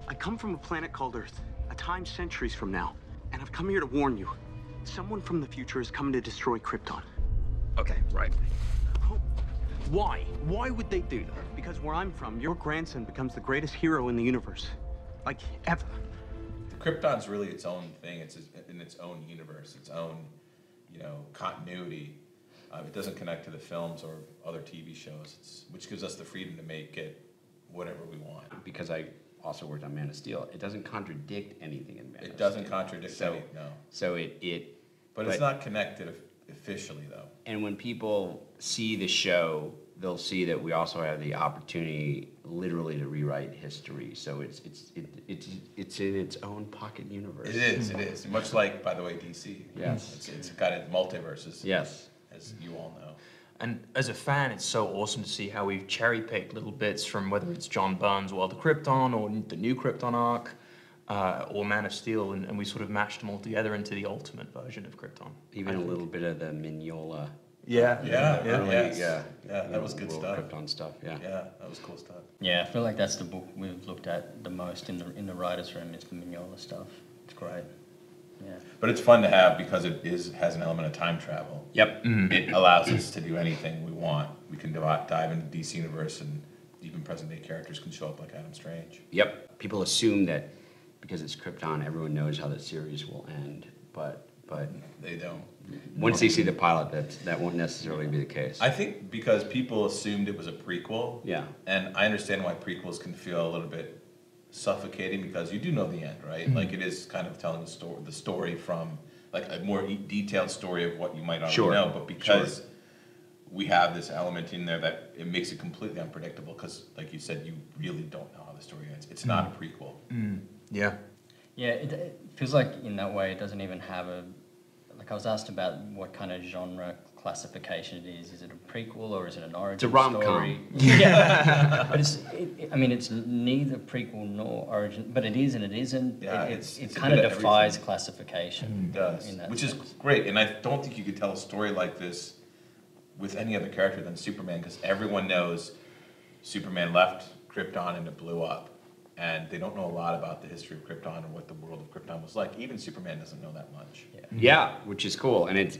I come from a planet called Earth, a time centuries from now, and I've come here to warn you. Someone from the future is coming to destroy Krypton. Okay, right. Oh, why? Why would they do that? Because where I'm from, your grandson becomes the greatest hero in the universe. Like, ever. Krypton's really its own thing. It's in its own universe, its own, continuity. It doesn't connect to the films or other TV shows, which gives us the freedom to make it whatever we want. Because I also worked on Man of Steel, it doesn't contradict anything in Man of Steel. It doesn't contradict anything, no. So But it's not connected officially, though. And when people see the show, they'll see that we also have the opportunity, literally, to rewrite history. So it's in its own pocket universe. It is. Much like, by the way, DC. Yes. It's got its multiverses. Yes. As you all know. And as a fan, it's so awesome to see how we've cherry-picked little bits from whether it's John Byrne's World of Krypton or the new Krypton arc, or Man of Steel, and we sort of mashed them all together into the ultimate version of Krypton. Even a little bit of the Mignola. Yeah, that was good stuff. Krypton stuff, yeah, that was cool stuff. Yeah, I feel like that's the book we've looked at the most in the writers' room. Is the Mignola stuff. It's great. Yeah. But it's fun to have because it has an element of time travel. Yep. Mm-hmm. It allows us to do anything we want. We can dive into the DC universe, and even present-day characters can show up like Adam Strange. Yep. People assume that because it's Krypton, everyone knows how the series will end, but they don't. Once they see the pilot, that won't necessarily be the case. I think because people assumed it was a prequel. Yeah. And I understand why prequels can feel a little bit suffocating because you do know the end, right? Mm-hmm. Like it is kind of telling the story from like a more detailed story of what you might already know, but because we have this element in there that it makes it completely unpredictable because, like you said, you really don't know how the story ends. It's not a prequel. Yeah. Yeah, it feels like in that way it doesn't even have like I was asked about what kind of genre classification it is. Is it a prequel or is it an origin story? It's a rom-com. Yeah, but it's neither prequel nor origin, but it is and it isn't. Yeah, it kind of defies classification. It does, which is great. And I don't think you could tell a story like this with any other character than Superman because everyone knows Superman left Krypton and it blew up. And they don't know a lot about the history of Krypton or what the world of Krypton was like. Even Superman doesn't know that much. Yeah, which is cool, and it's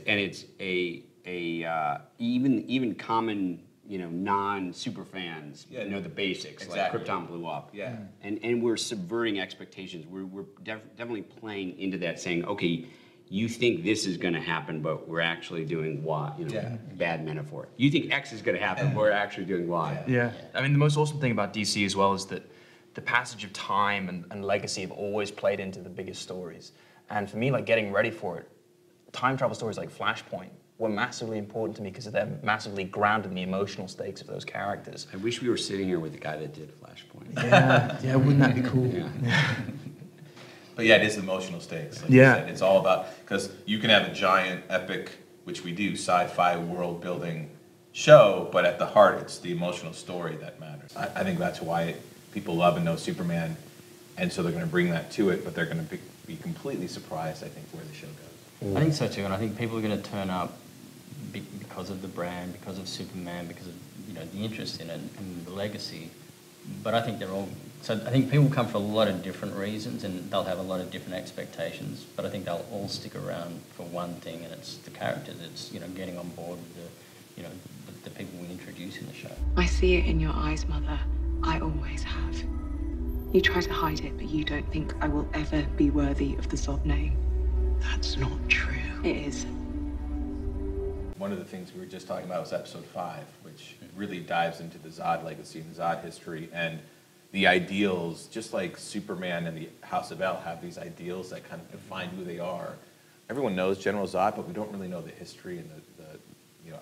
even common non-super fans know the basics. Exactly. Like Krypton blew up. Yeah. And we're subverting expectations. We're definitely playing into that, saying, okay, you think this is going to happen, but we're actually doing Y. Bad metaphor. You think X is going to happen, but we're actually doing Y. Yeah. I mean, the most awesome thing about DC as well is that the passage of time and legacy have always played into the biggest stories. And for me, like getting ready for it, time travel stories like Flashpoint were massively important to me because they're massively grounded in the emotional stakes of those characters. I wish we were sitting here with the guy that did Flashpoint. Yeah, wouldn't that be cool? Yeah. But yeah, it is emotional stakes. Like you said. It's all about, because you can have a giant, epic, which we do, sci-fi world-building show, but at the heart, it's the emotional story that matters. I think that's why people love and know Superman, and so they're going to bring that to it, but they're going to be completely surprised, I think, where the show goes. I think so too, and I think people are going to turn up because of the brand, because of Superman, because of the interest in it and the legacy. But I think they're all. So I think people come for a lot of different reasons, and they'll have a lot of different expectations. But I think they'll all stick around for one thing, and it's the characters. It's getting on board with the people we introduce in the show. I see it in your eyes, Mother. I always have. You try to hide it, but you don't think I will ever be worthy of the Zod name. That's not true. It is. One of the things we were just talking about was episode 5, which really dives into the Zod legacy and Zod history and the ideals, just like Superman and the House of El have these ideals that kind of define who they are. Everyone knows General Zod, but we don't really know the history and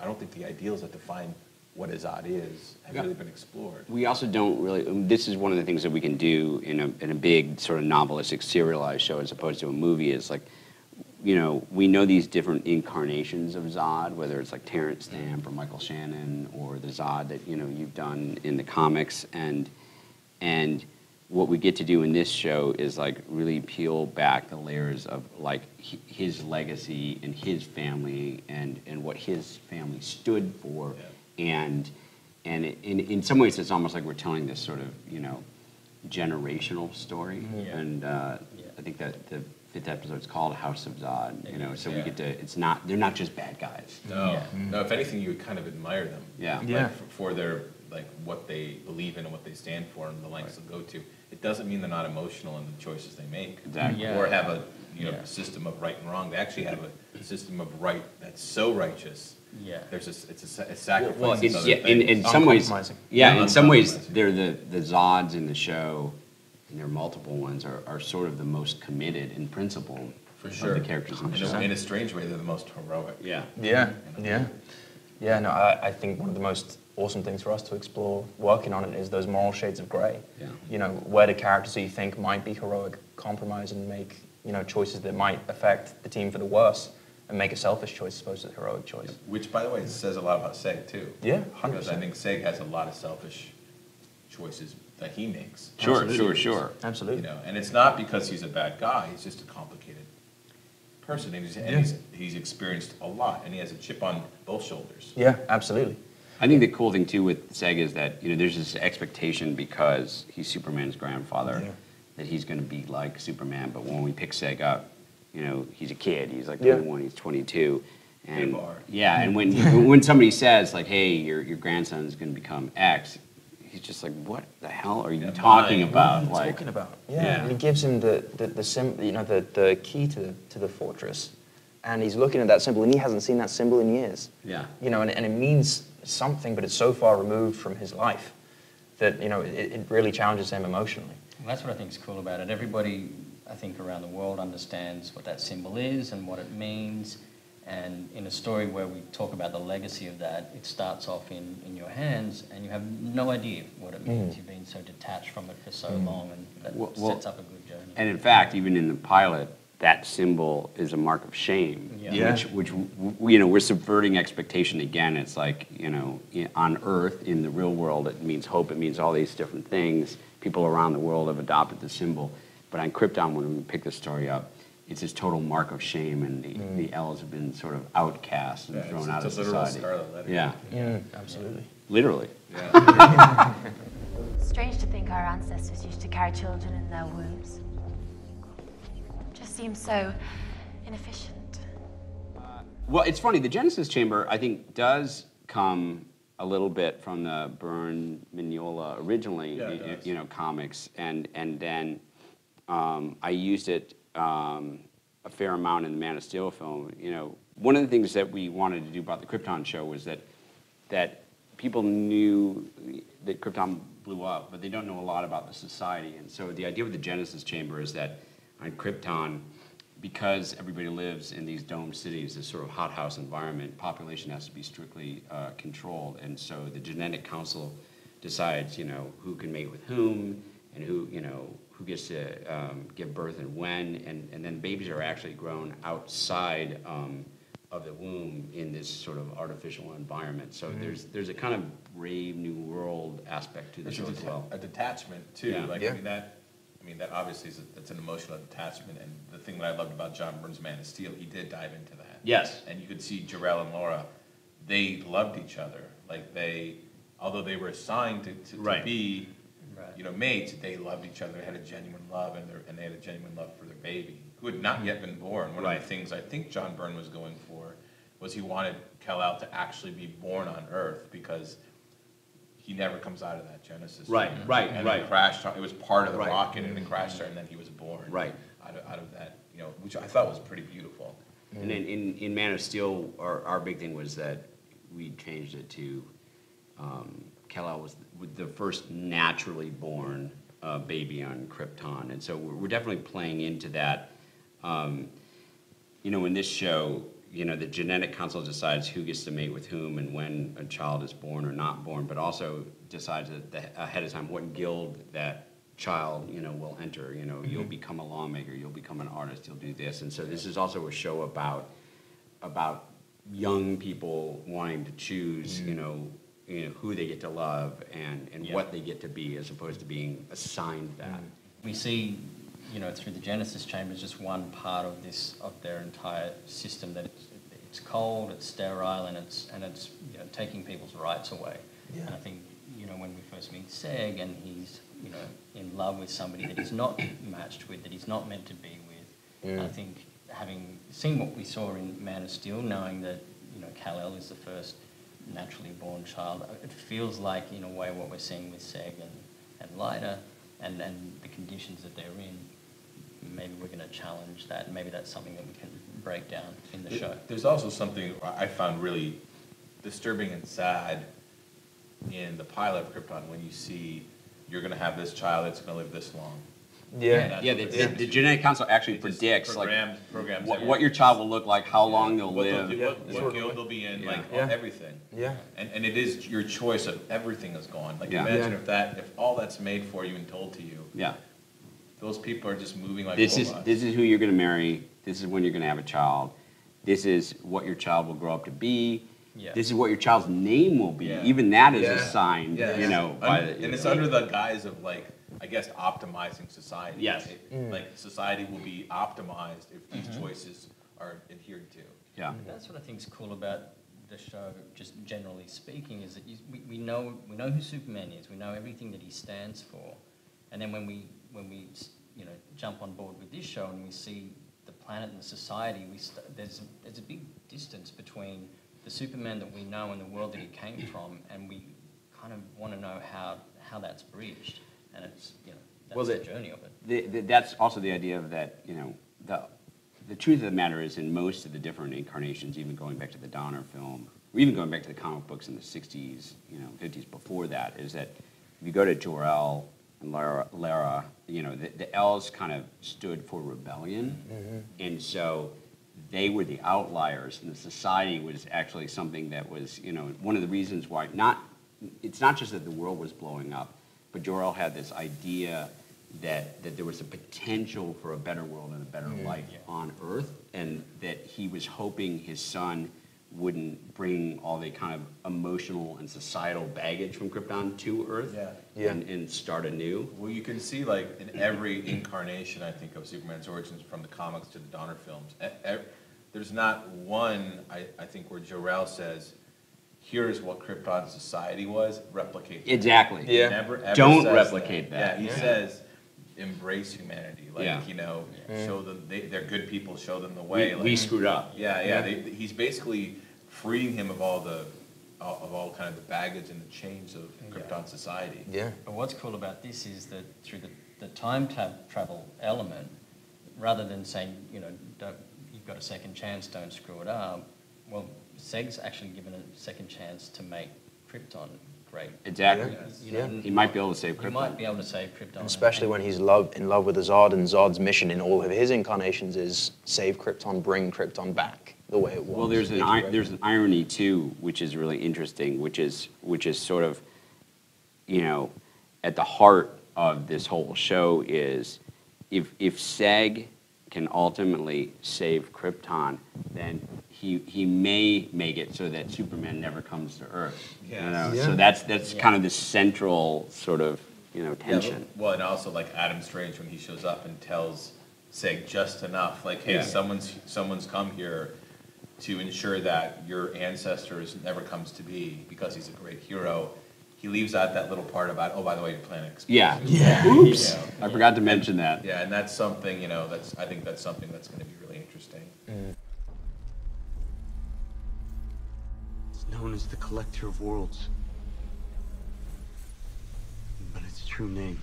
I don't think the ideals that define what a Zod is have really been explored. We also don't really, this is one of the things that we can do in a big sort of novelistic serialized show as opposed to a movie is like, we know these different incarnations of Zod, whether it's like Terrence Stamp or Michael Shannon or the Zod that, you've done in the comics. And what we get to do in this show is like really peel back the layers of like his legacy and his family and what his family stood for. Yeah. And in some ways it's almost like we're telling this sort of, generational story, and I think that the 5th episode is called House of Zod. You know, so we get to. It's not. They're not just bad guys. No, no. If anything, you would kind of admire them. Yeah. Like, for their what they believe in and what they stand for and the lengths they'll go to. It doesn't mean they're not emotional in the choices they make. Exactly. Or have a system of right and wrong. They actually have a system of right that's so righteous. Yeah. There's it's a sacrifice. Well, other things. in some ways, Uncompromising. in some ways, Uncompromising. they're the Zods in the show, and there are multiple ones, are sort of the most committed in principle For sure. of the characters in the show. In a strange way, they're the most heroic. Yeah. Yeah, no, I think one of the most awesome things for us to explore working on it is those moral shades of grey. Yeah. You know, where the characters that you think might be heroic compromise and make, you know, choices that might affect the team for the worse and make a selfish choice as opposed to a heroic choice. Which, by the way, says a lot about Seg, too. Yeah, 100%. Because I think Seg has a lot of selfish choices that he makes. Sure. Absolutely. You know, and it's not because he's a bad guy, he's just a complicated person, and he's experienced a lot, and he has a chip on both shoulders. Yeah, absolutely. I think the cool thing too with Seg is that there's this expectation because he's Superman's grandfather that he's going to be like Superman. But when we pick Seg up, he's a kid. He's like 21. He's 22. And and when somebody says like, "Hey, your grandson is going to become X," he's just like, "What the hell are you talking about?" What are you talking about? Yeah. And he gives him the key to the fortress, and he's looking at that symbol, and he hasn't seen that symbol in years. Yeah. And it means something, but it's so far removed from his life that it really challenges him emotionally. Well, that's what I think is cool about it. Everybody, I think, around the world understands what that symbol is and what it means. And in a story where we talk about the legacy of that, it starts off in your hands, and you have no idea what it means. You've been so detached from it for so long, and that sets up a good journey. And in fact, even in the pilot, that symbol is a mark of shame, which we're subverting expectation again. It's like, on Earth, in the real world, it means hope, it means all these different things. People around the world have adopted the symbol. But on Krypton, when we pick the story up, it's this total mark of shame, and the L's have been sort of outcast and thrown out of society. It's a literal scarlet letter. Yeah, absolutely. Literally. Yeah. Strange to think our ancestors used to carry children in their wombs. Just seems so inefficient. Well, it's funny. The Genesis Chamber, I think, does come a little bit from the Byrne Mignola originally, comics, and then I used it a fair amount in the Man of Steel film. One of the things that we wanted to do about the Krypton show was that people knew that Krypton blew up, but they don't know a lot about the society. And so the idea with the Genesis Chamber is that on Krypton, because everybody lives in these domed cities, this sort of hothouse environment, population has to be strictly controlled. And so the genetic council decides, who can mate with whom, and who gets to give birth and when, and then babies are actually grown outside of the womb in this sort of artificial environment. So there's a kind of brave new world aspect to the show as well. A detachment too. Yeah. I mean that obviously that's an emotional detachment, and the thing that I loved about John Byrne's Man of Steel, he did dive into that. Yes. And you could see Jor-El and Laura, they loved each other. Like although they were assigned to be mates, they loved each other. They had a genuine love, and they had a genuine love for their baby, who had not yet been born. One of the things I think John Byrne was going for was he wanted Kal-El to actually be born on Earth, because he never comes out of that Genesis. And it crashed. It was part of the rocket, and it crashed there, and then he was born. Out of that, which I thought was pretty beautiful. And then in Man of Steel, our big thing was that we changed it to Kal-El was the first naturally born baby on Krypton, and so we're definitely playing into that. In this show, the genetic council decides who gets to mate with whom and when a child is born or not born, but also decides ahead of time what guild that child, will enter. You'll become a lawmaker, you'll become an artist, you'll do this. And so this is also a show about young people wanting to choose, who they get to love and what they get to be, as opposed to being assigned that. We see, through the Genesis Chamber is just one part of their entire system, that it's cold, it's sterile, and it's taking people's rights away. And I think when we first meet Seg, and he's you know, in love with somebody that he's not matched with, that he's not meant to be with. I think having seen what we saw in Man of Steel, knowing that, you know, Kal-El is the first naturally born child, it feels like, in a way, what we're seeing with Seg and Lyta and the conditions that they're in, maybe we're going to challenge that. Maybe that's something that we can break down in the show. There's also something I found really disturbing and sad in the pilot of Krypton when you see you're going to have this child that's going to live this long. Yeah, the genetic council actually predicts programs what your child will look like, how long they'll what live. what guild they'll be in, like everything. Yeah. And it is your choice of everything is gone. Like imagine if all that's made for you and told to you. Yeah. Those people are just moving like This robots. is who you're going to marry. This is when you're going to have a child. This is what your child will grow up to be. Yeah. This is what your child's name will be. Yeah. Even that is assigned, you know, by the, and it's under the guise of, like, I guess, optimizing society. Yes. Like society will be optimized if these choices are adhered to. Yeah. That's what I think is cool about the show, just generally speaking, is that we know who Superman is. We know everything that he stands for, and then when we you know, jump on board with this show and we see the planet and the society, there's a big distance between the Superman that we know and the world that he came from, and we kind of want to know how that's bridged, and it's, you know, that's the journey of it. That's also the idea of that, you know, the truth of the matter is in most of the different incarnations, even going back to the Donner film, or even going back to the comic books in the 60s, you know, 50s before that, is that if you go to Jor-El and Lara, you know, the L's kind of stood for rebellion, and so they were the outliers, and the society was actually something that was, you know, one of the reasons why it's not just that the world was blowing up, but Jor-El had this idea that there was a potential for a better world and a better life on Earth, and that he was hoping his son wouldn't bring all the kind of emotional and societal baggage from Krypton to Earth and start anew. Well, you can see, like, in every incarnation, I think, of Superman's origins, from the comics to the Donner films, there's not one, I think, where Jor-El says, here's what Krypton society was, replicate that. Exactly. He never, ever Don't says replicate that. Yeah, he says, embrace humanity. Like, you know, show them, they're good people, show them the way. We screwed up. He's basically freeing him of all kind of the baggage and the chains of Krypton society. Yeah. But what's cool about this is that through the time travel element, rather than saying, you know, you've got a second chance, don't screw it up, well, Seg's actually given a second chance to make Krypton great. Exactly. You know, He might be able to save Krypton. He might be able to save Krypton. Especially when he's in love with the Zod, and Zod's mission in all of his incarnations is save Krypton, bring Krypton back the way it was. Well, there's an irony too, which is really interesting, which is sort of, you know, at the heart of this whole show is if Seg can ultimately save Krypton, then he may make it so that Superman never comes to Earth. Yes. You know? Yeah. So that's kind of the central sort of, you know, tension. Well, and also, like, Adam Strange, when he shows up and tells Seg just enough, like, hey, someone's come here to ensure that your ancestors never comes to be, because he's a great hero. He leaves out that little part about, oh, by the way, your planet explodes. Oops. You know? I forgot to mention that. Yeah, and that's something, you know, I think that's something that's going to be really interesting. It's known as the Collector of Worlds, but its true name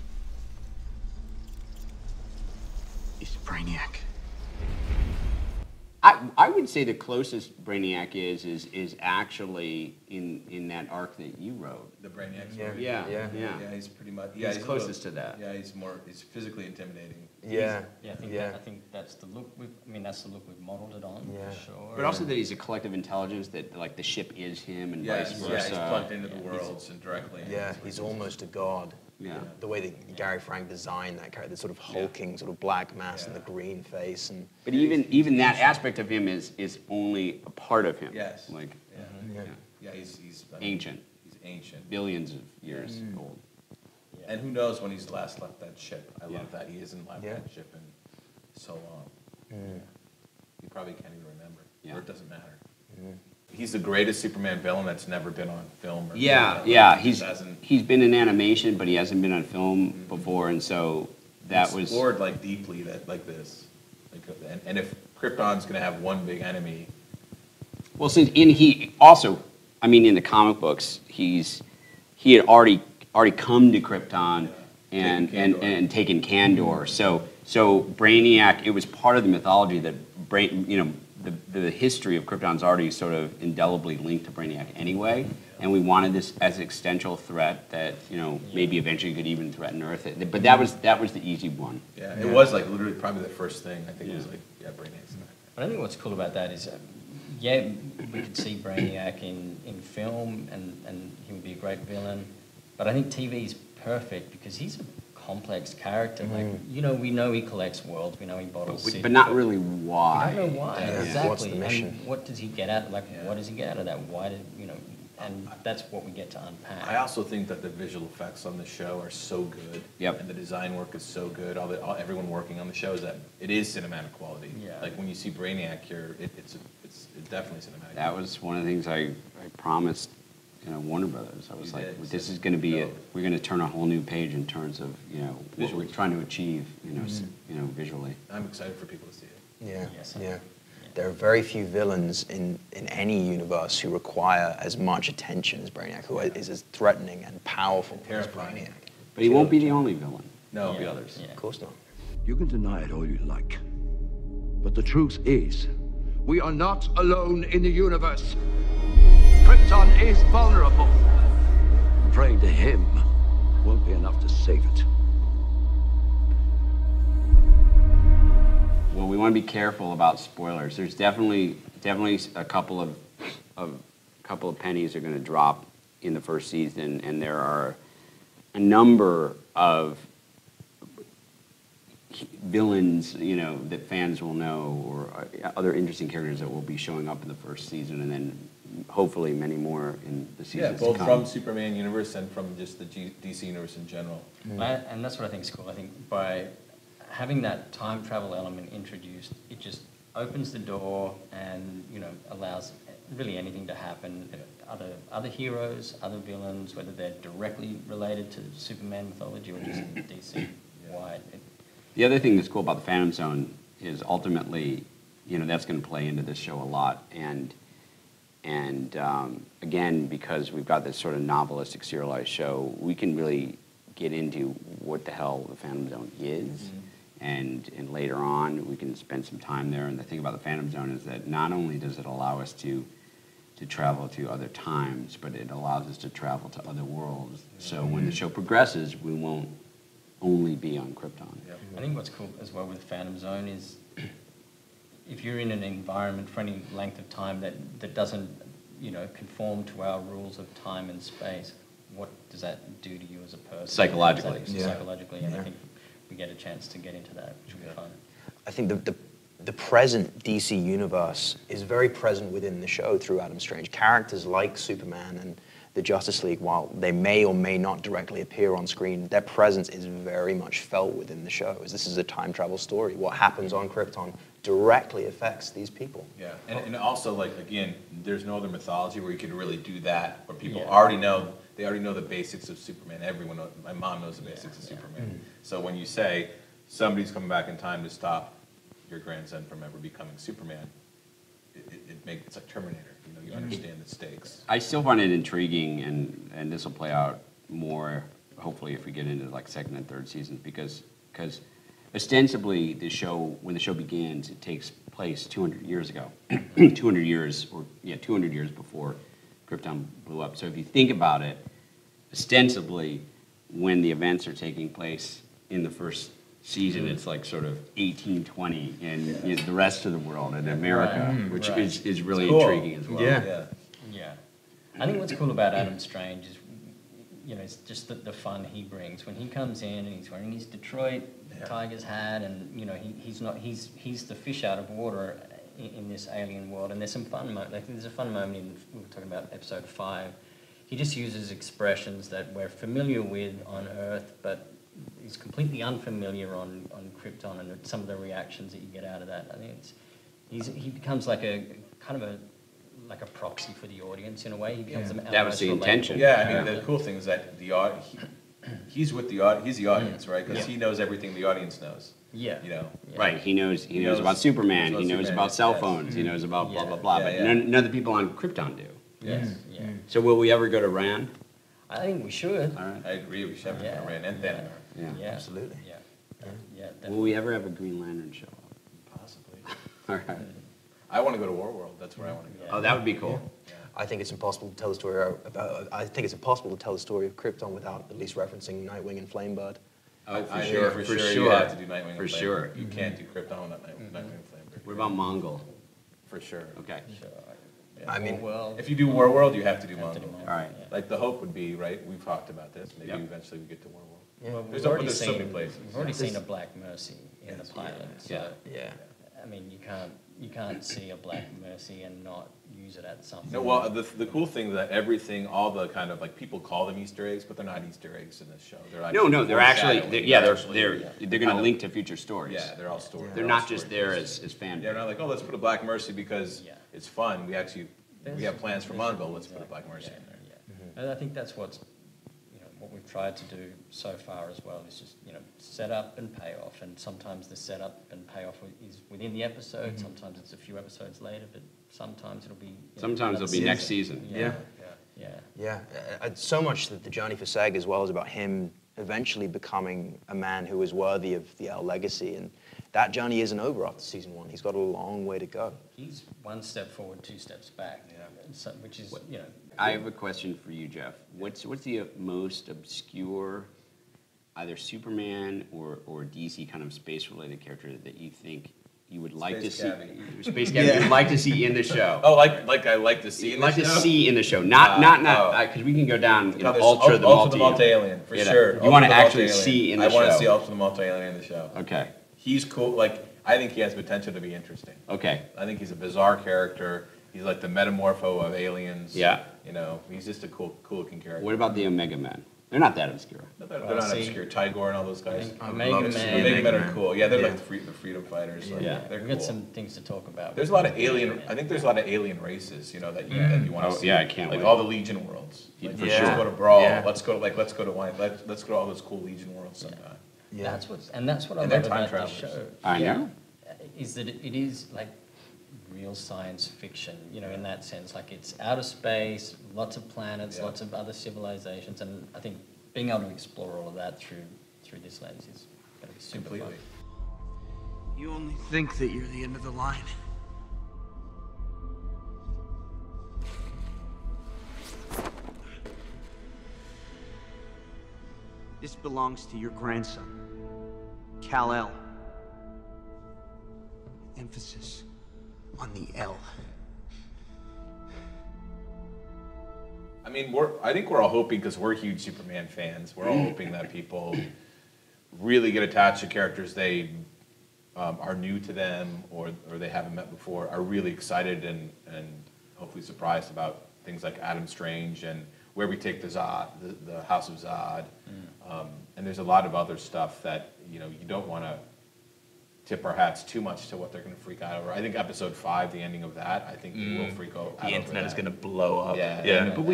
is Brainiac. I would say the closest Brainiac is actually in that arc that you wrote. The Brainiac story. Yeah. Yeah, he's pretty much. He's he's closest to that. Yeah, he's physically intimidating. Yeah. I think that's the look that's the look we've modeled it on, for sure. But also that he's a collective intelligence, that like the ship is him and vice versa. Yeah, he's plugged into the worlds and directly. Yeah, he's almost a god. Yeah. The way that Gary Frank designed that character, the sort of hulking, sort of black mass and the green face, and But even that aspect of him is only a part of him. Yes. Like Yeah, he's ancient. He's ancient. Billions of years old. And who knows when he's last left that ship? I Yeah. love that he hasn't left that ship in so long. He probably can't even remember. Yeah. Or it doesn't matter. He's the greatest Superman villain that's never been on film. Or Yeah, anything. yeah. He just hasn't He's been in animation, but he hasn't been on film before, and so that was explored like deeply that like this. Like, and if Krypton's gonna have one big enemy, well. Since he also, I mean, in the comic books, he had already come to Krypton and taken Kandor. So Brainiac, it was part of the mythology that the history of Krypton's already sort of indelibly linked to Brainiac anyway, and we wanted this as an existential threat that maybe eventually could even threaten Earth. But that was the easy one. Yeah, it was like literally probably the first thing. I think it was like Brainiac's in that. But I think what's cool about that is, we could see Brainiac in film, and he would be a great villain. But I think TV's perfect because he's a complex character. Like, we know he collects worlds, we know he bottles cities, But not really why. I don't know why exactly. What's the mission? And what does he get out? Like, what does he get out of that? Why did And that's what we get to unpack. I also think that the visual effects on the show are so good. Yep. And the design work is so good. Everyone working on the show it is cinematic quality. Yeah. Like when you see Brainiac here, it's definitely cinematic. That was one of the things I promised Warner Brothers. I was You like, did. this is going to be we're going to turn a whole new page in terms of what we're trying to achieve visually. I'm excited for people to see it. Yeah, Yes. yeah. There are very few villains in any universe who require as much attention as Brainiac, who is as threatening and powerful as Terrifying. Brainiac. But he won't be the only villain. No, There'll be others. Yeah. Of course not. You can deny it all you like. But the truth is, we are not alone in the universe. Krypton is vulnerable. Praying to him won't be enough to save it. Well, we want to be careful about spoilers. There's definitely a couple of pennies are going to drop in the first season, and there are a number of villains, that fans will know, or other interesting characters that will be showing up in the first season, and then hopefully many more in the seasons both to come. from Superman universe and from just the DC universe in general. And that's what I think is cool. I think by having that time travel element introduced, it just opens the door and allows really anything to happen. Other heroes, other villains, whether they're directly related to Superman mythology or just DC wide. The other thing that's cool about the Phantom Zone is ultimately, that's going to play into this show a lot, and again, because we've got this sort of novelistic serialized show, we can really get into what the hell the Phantom Zone is, and later on we can spend some time there. And the thing about the Phantom Zone is that not only does it allow us to travel to other times, but it allows us to travel to other worlds. So when the show progresses, we won't only be on Krypton. I think what's cool as well with Phantom Zone is if you're in an environment for any length of time that doesn't, conform to our rules of time and space, what does that do to you as a person? Psychologically. Psychologically, and I think we get a chance to get into that, which will be fun. I think the present DC universe is very present within the show through Adam Strange. Characters like Superman and the Justice League, while they may or may not directly appear on screen, their presence is very much felt within the show, as this is a time travel story. What happens on Krypton directly affects these people. Yeah, and also, again, there's no other mythology where you could really do that, where people Yeah. already know the basics of Superman. Everyone knows, my mom knows the basics of Superman. So when you say somebody's coming back in time to stop your grandson from ever becoming Superman, it's like Terminator. You understand the stakes. I still find it intriguing, and this will play out more, hopefully, if we get into second and third seasons, because ostensibly when the show begins, it takes place 200 years ago, 200 years before Krypton blew up. So if you think about it, ostensibly, when the events are taking place in the first season, it's sort of 1820 in the rest of the world, in America, which is really intriguing as well. Yeah. I think what's cool about Adam Strange is, it's just the fun he brings. When he comes in and he's wearing his Detroit Tigers hat, and he's the fish out of water in this alien world. And there's some fun moments. There's a fun moment we were talking about episode 5. He just uses expressions that we're familiar with on Earth, but he's completely unfamiliar on Krypton, and some of the reactions that you get out of that. I think he becomes like a kind of a like a proxy for the audience in a way. He becomes That was the intention. Yeah, I mean, the cool thing is that he's with the he's the audience, right? Because he knows everything the audience knows. Yeah. You know. Yeah. Right, he knows about Superman, he knows about cell phones, he knows about blah, blah, blah, but none of the people on Krypton do. Yes. Yeah. So will we ever go to Rand? I think we should. All right. I agree. We should have Rand and Thanos. Yeah. Absolutely. Yeah. Yeah. Will we ever have a Green Lantern show up? Possibly. All right. I want to go to Warworld. That's where I want to go. Oh, that would be cool. I think it's impossible to tell the story about. I think it's impossible to tell the story of Krypton without at least referencing Nightwing and Flamebird. Oh, For sure. You have to do Nightwing. For and sure. You can't do Krypton without Nightwing and Flamebird. What about Mongol? For sure. Okay. Sure. Yeah. I mean, if you do Warworld, you have to do Mongol. All right. Like the hope would be, right? We've talked about this. Maybe Yep. eventually we get to Warworld. Well, There's we've so many places. We've already seen a Black Mercy in the pilot. So, yeah. I mean, you can't see a Black Mercy and not use it at something. No, well, the cool thing is that everything, all the kind of like people call them Easter eggs, but they're not Easter eggs in this show. They're No, they're actually, foreshadowing. they're going to link to future stories. Yeah, they're all stories. They're not just there as fan. They're not like, oh, let's put a Black Mercy because it's fun. We There's- have plans for there's- Mongol. Let's put a Black Mercy in there. Yeah. And I think that's what we've tried to do so far as well, is just, set up and payoff. And sometimes the setup and payoff is within the episode, sometimes it's a few episodes later, but sometimes it'll be... Sometimes it'll be next season. Yeah. So much that the journey for Seg as well is about him eventually becoming a man who is worthy of the El legacy. And that journey isn't over after season 1. He's got a long way to go. He's one step forward, 2 steps back, so, which is, I have a question for you, Jeff. What's the most obscure, either Superman or DC kind of space-related character that you think you would like to see? Space Gabby. You'd like to see in the show. Oh, like I like to see in the show? Like to see in the show. Not, because we can go down, Ultra the multi-alien, for sure. You want to actually see in the show. I want to see Ultra the multi-alien in the show. Okay. He's cool. Like, I think he has potential to be interesting. Okay. I think he's a bizarre character. He's like the metamorpho of aliens. Yeah. He's just a cool looking character. What about the Omega Men? They're not that obscure. They're not obscure. Tigor and all those guys. Omega Men are cool. Yeah, they're like the freedom fighters. Like, they're we've cool. got some things to talk about. There's a lot of alien. I think there's a lot of alien races. That you want to see. Yeah, I can't like wait. all the Legion worlds. Like, For let's sure. go to Brawl. Yeah. Let's go to Wine. Let's go to all those cool Legion worlds sometime. Yeah. That's what I And they're love time about this travelers. show. I know. Is that it is like real science fiction, in that sense. Like, it's outer space, lots of planets, lots of other civilizations, and I think being able to explore all of that through this lens is going to be super Completely. fun. You only think that you're the end of the line. This belongs to your grandson, Kal-El. Emphasis on the L. I mean, I think we're all hoping, because we're huge Superman fans, we're all hoping that people really get attached to characters they are new to them or they haven't met before, are really excited and hopefully surprised about things like Adam Strange and where we take the Zod, the House of Zod. And there's a lot of other stuff that, you don't want to tip our hats too much to what they're going to freak out over. I think episode 5, the ending of that, I think we will freak out. The internet is going to blow up. Yeah. But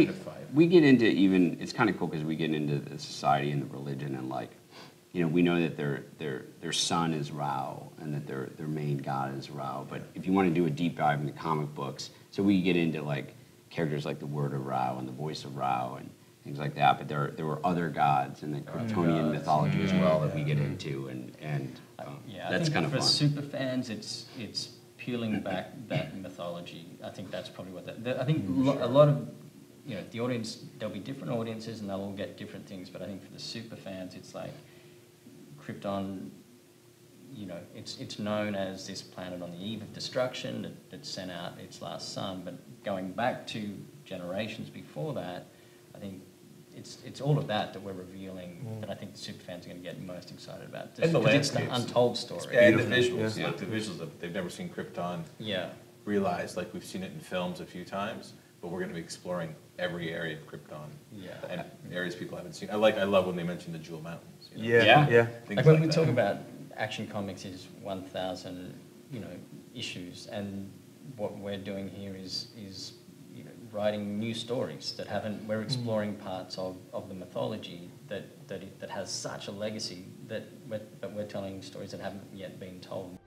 we get into it's kind of cool because we get into the society and the religion and we know that their son is Rao and that their main god is Rao. But if you want to do a deep dive in the comic books, so we get into characters like the Word of Rao and the Voice of Rao and things like that. But there were other gods in the Kryptonian mythology as well that we get into and that's kind of fun. For super fans, it's peeling back that mythology. I think that's probably what I think a lot of the audience, there'll be different audiences and they'll all get different things. But I think for the super fans, it's like Krypton. It's known as this planet on the eve of destruction that sent out its last son. But going back to generations before that, I think it's all of that we're revealing that I think the super fans are going to get most excited about. And the landscapes. It's the untold story. Yeah, and the visuals. Like the visuals that they've never seen Krypton realized. Like, we've seen it in films a few times, but we're going to be exploring every area of Krypton. Yeah. And areas people haven't seen. I love when they mention the Jewel Mountains. Like when we talk about Action Comics is 1,000, issues, and what we're doing here is writing new stories that haven't. We're exploring parts of the mythology that has such a legacy that we're telling stories that haven't yet been told.